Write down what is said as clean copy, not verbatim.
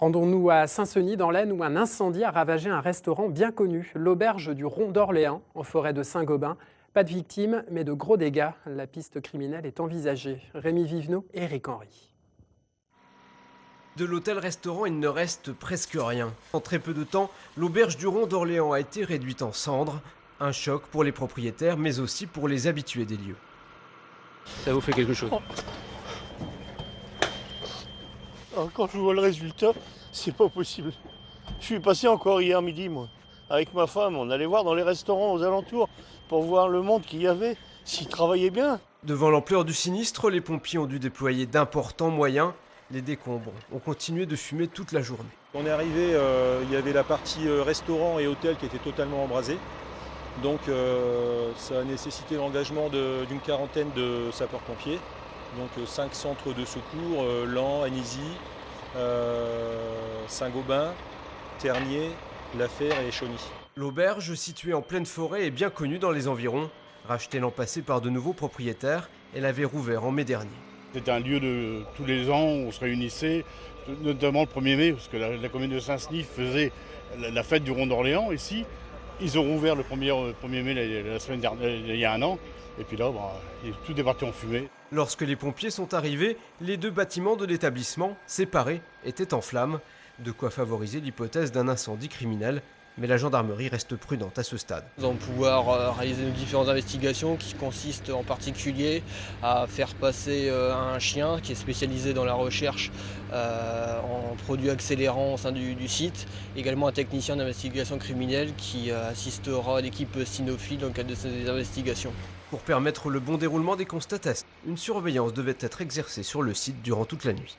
Rendons-nous à Saint-Senis dans l'Aisne où un incendie a ravagé un restaurant bien connu, l'auberge du Rond d'Orléans, en forêt de Saint-Gobain. Pas de victimes, mais de gros dégâts. La piste criminelle est envisagée. Rémi Vivenot et Eric Henry. De l'hôtel-restaurant, il ne reste presque rien. En très peu de temps, l'auberge du Rond d'Orléans a été réduite en cendres. Un choc pour les propriétaires, mais aussi pour les habitués des lieux. Ça vous fait quelque chose? Alors, quand je vois le résultat, c'est pas possible. Je suis passé encore hier midi, moi, avec ma femme. On allait voir dans les restaurants aux alentours pour voir le monde qu'il y avait, s'ils travaillaient bien. Devant l'ampleur du sinistre, les pompiers ont dû déployer d'importants moyens. Les décombres ont continué de fumer toute la journée. On est arrivé, il y avait la partie restaurant et hôtel qui était totalement embrasée. Donc ça a nécessité l'engagement d'une quarantaine de sapeurs-pompiers. Donc 5 centres de secours, Laon, Anisy, Saint-Gobain, Ternier, La Fère et Chauny. L'auberge, située en pleine forêt, est bien connue dans les environs. Rachetée l'an passé par de nouveaux propriétaires, elle avait rouvert en mai dernier. C'était un lieu de tous les ans où on se réunissait, notamment le 1er mai, parce que la commune de Saint-Senis faisait la fête du Rond d'Orléans ici. Ils ont rouvert le 1er mai la semaine dernière, il y a un an. Et puis là, tout est parti en fumée. Lorsque les pompiers sont arrivés, les deux bâtiments de l'établissement, séparés, étaient en flammes. De quoi favoriser l'hypothèse d'un incendie criminel. Mais la gendarmerie reste prudente à ce stade. Nous allons pouvoir réaliser nos différentes investigations qui consistent en particulier à faire passer un chien qui est spécialisé dans la recherche en produits accélérants au sein du site. Également un technicien d'investigation criminelle qui assistera l'équipe cynophile dans le cadre de ces investigations. Pour permettre le bon déroulement des constatations, une surveillance devait être exercée sur le site durant toute la nuit.